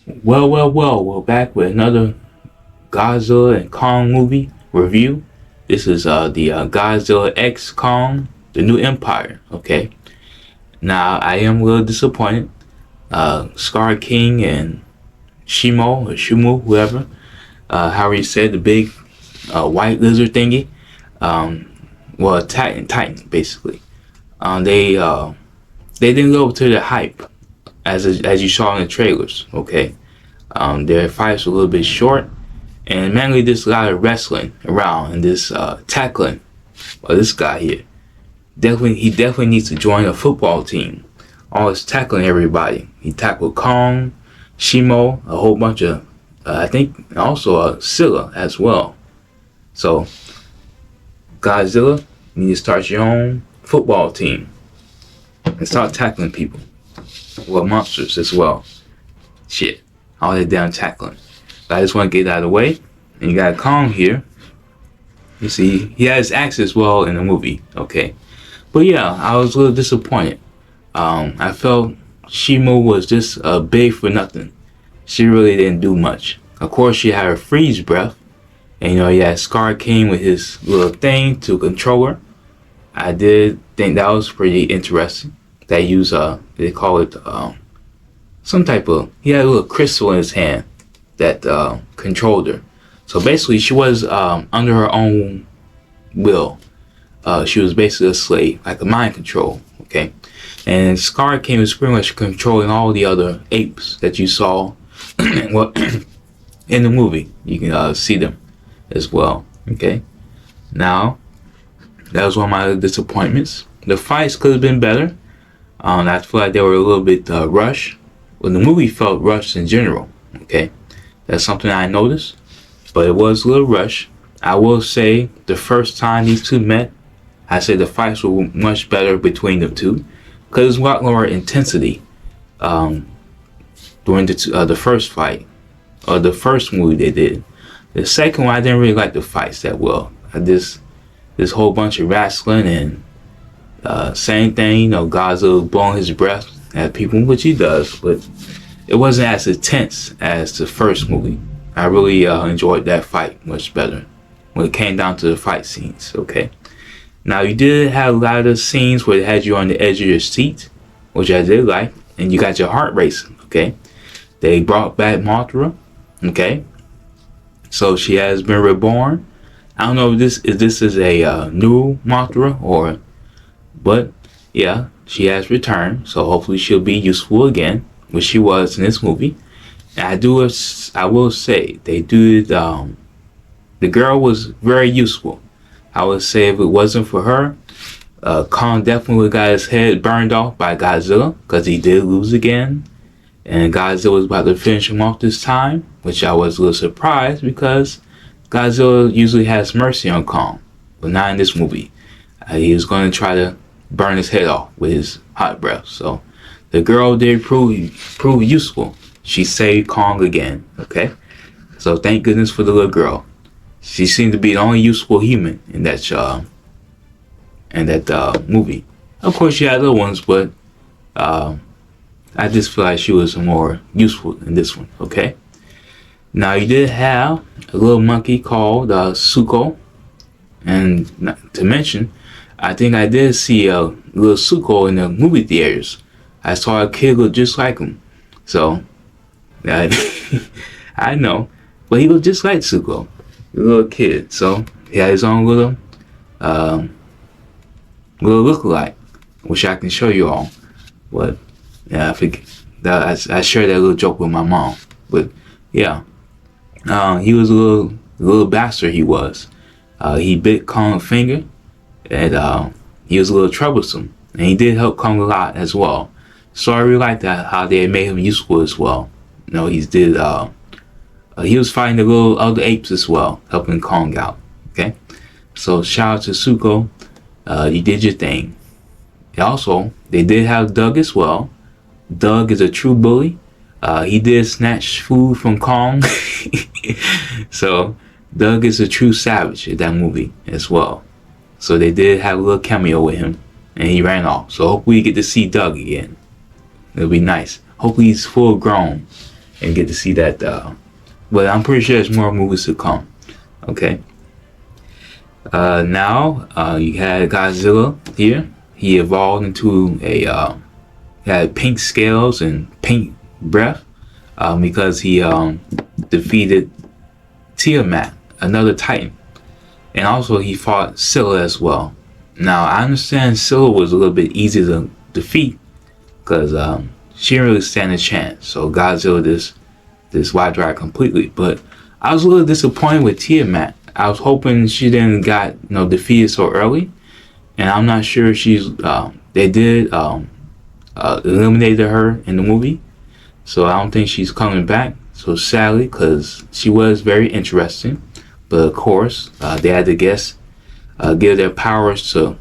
Well, we're back with another Godzilla and Kong movie review. This is the Godzilla X Kong, the New Empire. Okay, now I am a little disappointed. Scar King and Shimo, whoever, however you said, the big white lizard thingy, well, Titan, basically. They didn't live up to the hype as you saw in the trailers. Okay. Their fights were a little bit short, and mainly just a lot of wrestling around and this tackling of this guy here. He definitely needs to join a football team. Always tackling everybody. He tackled Kong, Shimo, a whole bunch of, I think also Silla as well. So, Godzilla, you need to start your own football team and start tackling people. Well, monsters as well. Shit. All that damn tackling. But I just want to get out of the way. And you got Kong here. You see, he has axe as well in the movie. Okay. But yeah, I was a little disappointed. I felt Shimo was just big for nothing. She really didn't do much. Of course, she had her freeze breath. And you had Scar King with his little thing to control her. I did think that was pretty interesting. They use, they call it, some type of, he had a little crystal in his hand that controlled her. So basically she was under her own will. She was basically a slave, like a mind control, okay? And Scar King was pretty much controlling all the other apes that you saw well, in the movie. You can see them as well, okay? Now, that was one of my disappointments. The fights could have been better. I feel like they were a little bit rushed. Well, the movie felt rushed in general, okay? That's something I noticed, but it was a little rushed. I will say the first time these two met, I say the fights were much better between the two, because there's a lot more intensity during the first fight, or the first movie they did. The second one, I didn't really like the fights that well. This whole bunch of wrestling and same thing, Godzilla blowing his breath at people, which he does, but it wasn't as intense as the first movie. I really enjoyed that fight much better when it came down to the fight scenes, okay? Now, you did have a lot of scenes where it had you on the edge of your seat, which I did like, and you got your heart racing, okay? They brought back Mothra, okay? So she has been reborn. I don't know if this is a new Mothra but yeah, she has returned, so hopefully she'll be useful again, which she was in this movie. And I will say, the girl was very useful. I would say if it wasn't for her, Kong definitely would have got his head burned off by Godzilla, because he did lose again. And Godzilla was about to finish him off this time, which I was a little surprised, because Godzilla usually has mercy on Kong, but not in this movie. He was going to try to burn his head off with his hot breath. So the girl did prove useful. She saved Kong again, okay? So thank goodness for the little girl. She seemed to be the only useful human in that movie. Of course, she had other ones, but I just feel like she was more useful in this one, okay? Now, you did have a little monkey called Suko. And not to mention, I think I did see a little Suko in the movie theaters. I saw a kid look just like him. So, I know. But he looked just like Suko, a little kid. So, he had his own little look-alike, which I can show you all. But, yeah, I shared that little joke with my mom. But, yeah. He was a little bastard, he was. He bit Kong's finger, and he was a little troublesome. And he did help Kong a lot as well. So I really like that, how they made him useful as well. He was fighting the little other apes as well, helping Kong out. Okay? So shout out to Suko. You did your thing. And also, they did have Doug as well. Doug is a true bully. He did snatch food from Kong. So Doug is a true savage in that movie as well. So they did have a little cameo with him, and he ran off. So hopefully we get to see Doug again. It'll be nice. Hopefully he's full grown and get to see that. But I'm pretty sure there's more movies to come. Okay. Now you had Godzilla here. He evolved into had pink scales and pink breath because he defeated Tiamat, another Titan, and also he fought Scylla as well. Now I understand Scylla was a little bit easier to defeat because she didn't really stand a chance. So Godzilla this wiped her out completely. But I was a little disappointed with Tiamat. I was hoping she didn't got defeated so early, and I'm not sure she's. They did eliminated her in the movie, so I don't think she's coming back. So sadly, because she was very interesting, but of course they had to give their powers to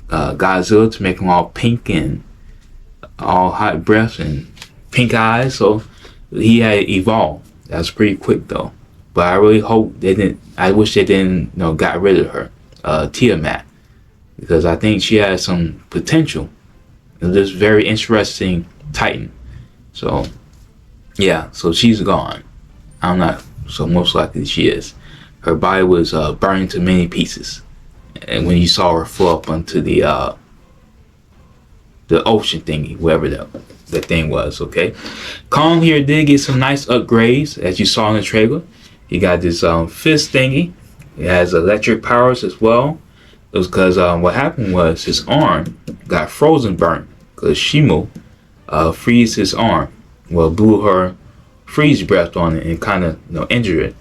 Godzilla to make him all pink and all hot breath and pink eyes. So he had evolved. That's pretty quick though. But I really hope they didn't. I wish they didn't, got rid of her, Tiamat, because I think she has some potential. This very interesting Titan. So, yeah. So she's gone. I'm not. So most likely she is. Her body was burned to many pieces, and when you saw her fall up onto the ocean thingy, wherever that thing was. Okay. Kong here did get some nice upgrades, as you saw in the trailer. He got this fist thingy. It has electric powers as well. It was because what happened was his arm got frozen burnt because Shimu freezed his arm. Well, blew her freeze breath on it and kind of injured it.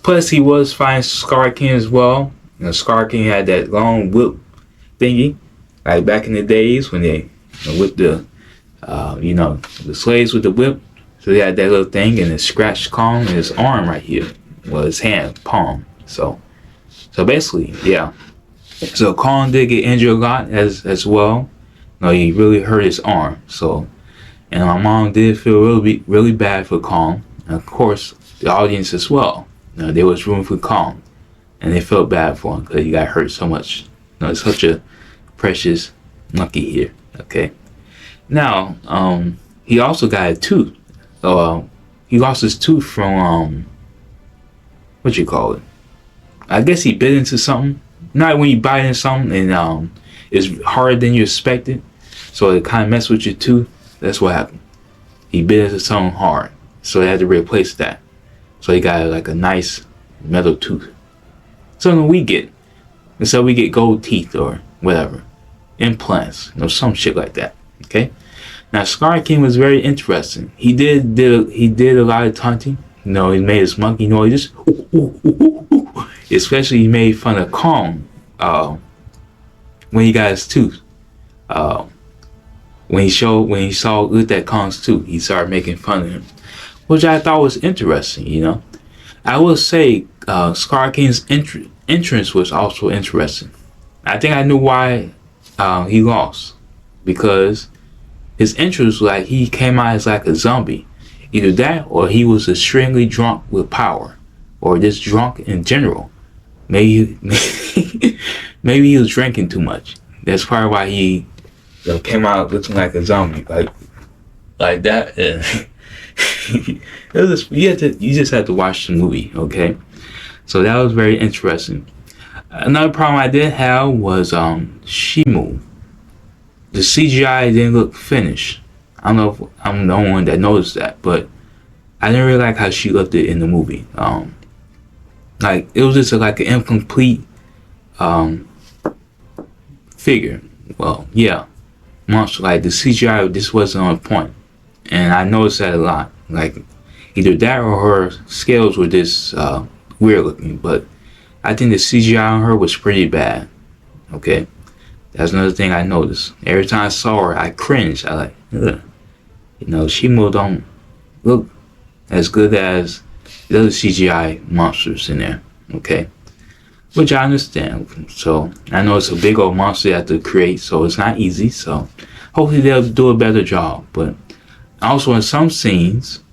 Plus, he was fighting Scar King as well. Scar King had that long whip thingy, like back in the days when they whipped the slaves with the whip. So they had that little thing, and it scratched Kong in his arm right here. Well, his hand, palm. So basically, yeah. So Kong did get injured a lot as well. He really hurt his arm. So, and my mom did feel really bad for Kong. And of course, the audience as well. There was room for Kong, and they felt bad for him because he got hurt so much. It's such a precious monkey here. Okay. Now, he also got a tooth. He lost his tooth from what you call it? I guess he bit into something. Not when you bite into something and it's harder than you expected, so it kind of messed with your tooth. That's what happened. He bit into something hard, so they had to replace that. So he got like a nice metal tooth. Something we get. And so we get gold teeth or whatever, implants, some shit like that. Okay. Now Scar King was very interesting. He did a lot of taunting. He made his monkey noises. Especially he made fun of Kong when he got his tooth. When he looked at Kong's tooth, he started making fun of him, which I thought was interesting. I will say Scar King's entrance was also interesting. I think I knew why he lost, because his entrance was like he came out as like a zombie. Either that, or he was extremely drunk with power, or just drunk in general. Maybe he was drinking too much. That's probably why he came out looking like a zombie, like that. You just had to watch the movie, okay? So that was very interesting. Another problem I did have was Shimu. The CGI didn't look finished. I don't know if I'm the only one that noticed that, but I didn't really like how she looked in the movie. Like it was just like an incomplete figure. Well, yeah, monster. Like the CGI just wasn't on point, and I noticed that a lot. Like either that or her scales were just weird looking. But I think the CGI on her was pretty bad. Okay, that's another thing I noticed. Every time I saw her, I cringed. I like, ugh. Shimu don't look as good as the other CGI monsters in there, okay? Which I understand. So I know it's a big old monster you have to create, so it's not easy. So hopefully they'll do a better job. But also in some scenes,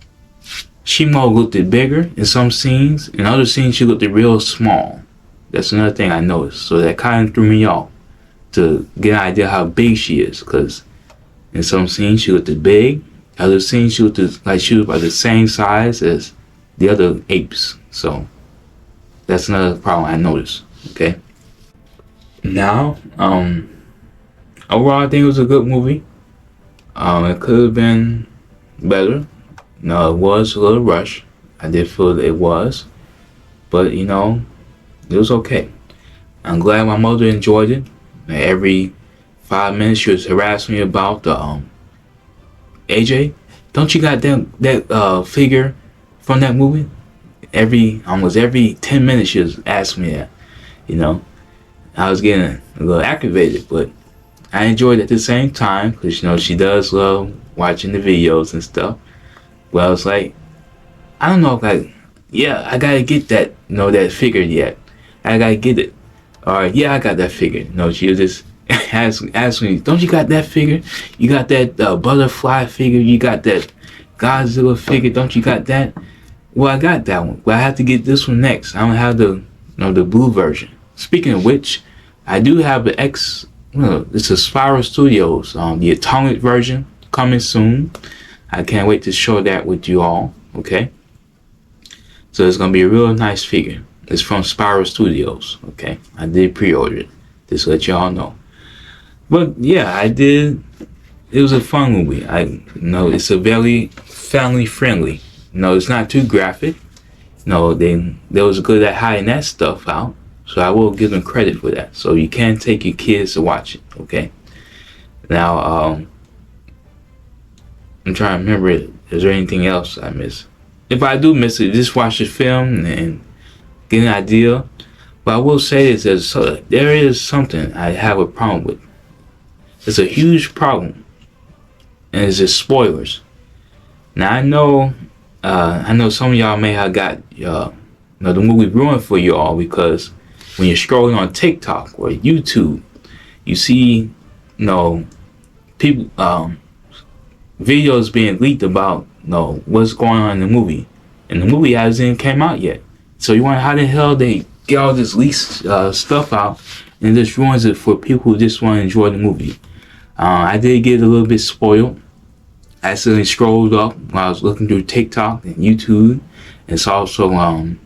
Shimu looked bigger in some scenes. In other scenes, she looked real small. That's another thing I noticed. So that kind of threw me off to get an idea how big she is. Because in some scenes, she looked big. I was seeing she was about the same size as the other apes. So that's another problem I noticed. Okay. Now, overall, I think it was a good movie. It could have been better. No, it was a little rushed. I did feel that it was, but it was okay. I'm glad my mother enjoyed it. Every 5 minutes, she was harassing me about the AJ. Don't you got that figure from that movie? Almost every 10 minutes, she was asking me that. I was getting a little activated, but I enjoyed it at the same time because she does love watching the videos and stuff. But I was like, I don't know, I gotta get that that figure yet. I gotta get it. Yeah, I got that figure. She was just asking me, don't you got that figure? You got that butterfly figure? You got that Godzilla figure? Don't you got that? Well, I got that one, but I have to get this one next. I don't have the blue version. Speaking of which, I do have the it's a Spiral Studios, the Atomic version coming soon. I can't wait to show that with you all. Okay. So it's gonna be a real nice figure. It's from Spiral Studios. Okay. I did pre-order it. Just to let y'all know. But yeah, I did. It was a fun movie. It's a very family friendly. It's not too graphic. They was good at hiding that stuff out. So I will give them credit for that. So you can take your kids to watch it. Okay. Now, I'm trying to remember it. Is there anything else I missed? If I do miss it, just watch the film and get an idea. But I will say this: there is something I have a problem with. It's a huge problem, and it's just spoilers. Now I know some of y'all may have got the movie ruined for you all because when you're scrolling on TikTok or YouTube, you see people videos being leaked about what's going on in the movie, and the movie hasn't came out yet. So you wonder how the hell they get all this leaked stuff out, and it just ruins it for people who just want to enjoy the movie. I did get a little bit spoiled. I accidentally scrolled up while I was looking through TikTok and YouTube, and saw some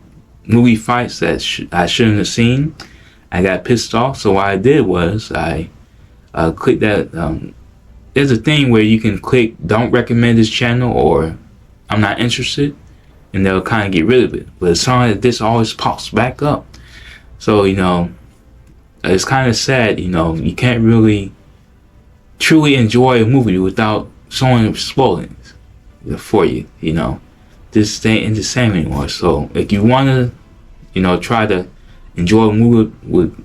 movie fights that I shouldn't have seen. I got pissed off, so what I did was I clicked that. There's a thing where you can click "Don't recommend this channel" or "I'm not interested," and they'll kind of get rid of it. But it's something that this always pops back up. So it's kind of sad. You can't really truly enjoy a movie without someone spoiling it for you. This ain't the same anymore. So if you want to, try to enjoy a movie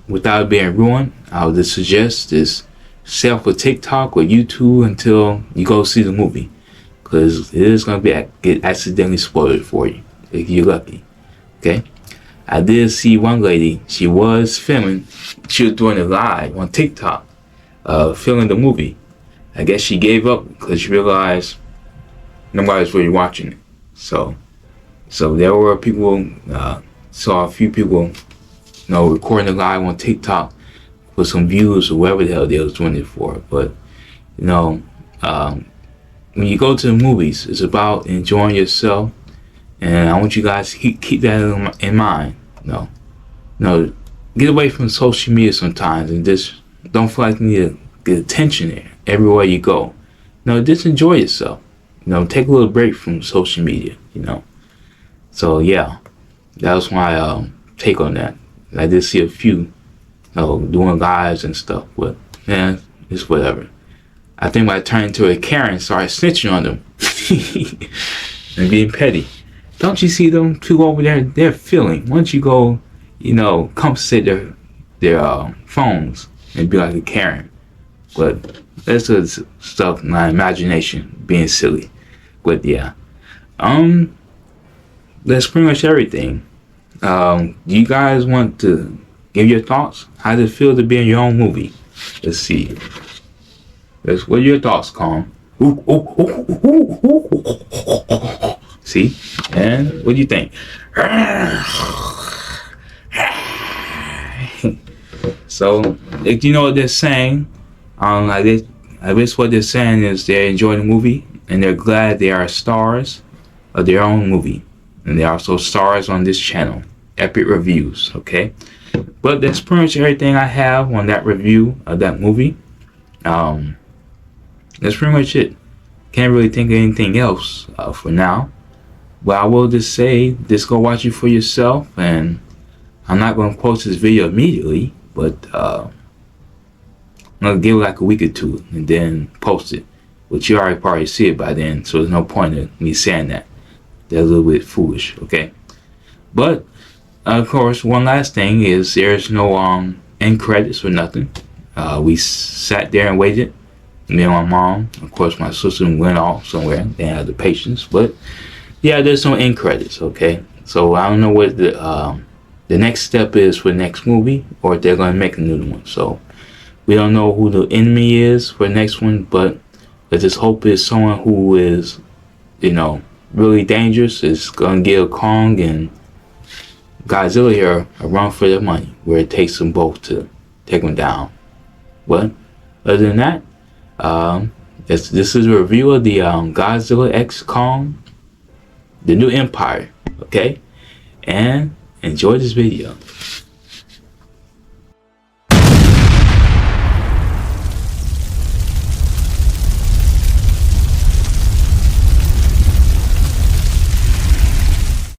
without it being ruined, I would just suggest this. Stay off of TikTok or YouTube until you go see the movie, because it is going to get accidentally spoiled for you if you're lucky. Okay. I did see one lady. She was filming. She was doing it live on TikTok, filming the movie. I guess she gave up because she realized nobody's really watching it. So there were people. Saw a few people, recording it live on TikTok for some views or whatever the hell they was doing it for. But when you go to the movies, it's about enjoying yourself, and I want you guys to keep that in mind. Get away from social media sometimes, and just don't feel like you need to get attention there everywhere you go. Just enjoy yourself. Take a little break from social media. So yeah, that was my take on that. I did see a few doing lives and stuff, but man, it's whatever. I think when I turned into a Karen, started snitching on them and being petty. Don't you see them two over there? They're feeling. Once you go, compensate their phones and be like a Karen. But that's just stuff, my imagination being silly. But yeah, that's pretty much everything. Do you guys want to give your thoughts? How does it feel to be in your own movie? Let's see. What are your thoughts, Calm? See? And what do you think? So, if you know what they're saying, I guess what they're saying is they're enjoying the movie and they're glad they are stars of their own movie, and they're also stars on this channel. Epic reviews, okay? But that's pretty much everything I have on that review of that movie. That's pretty much it. Can't really think of anything else for now. But I will just say, just go watch it for yourself. And I'm not going to post this video immediately, but I'm going to give it like a week or two and then post it. Which you already probably see it by then, so there's no point in me saying that. That's a little bit foolish, okay? But of course, one last thing is there's no end credits or nothing. We sat there and waited. Me and my mom, of course, my sister went off somewhere. They had the patience, but yeah, there's no end credits. Okay, so I don't know what the next step is for the next movie, or if they're gonna make a new one. So we don't know who the enemy is for the next one, but let's just hope it's someone who is, really dangerous. Is gonna give Kong and Godzilla here a run for their money, where it takes them both to take them down. But other than that, this is a review of the Godzilla X Kong, the new Empire. Okay, and enjoy this video.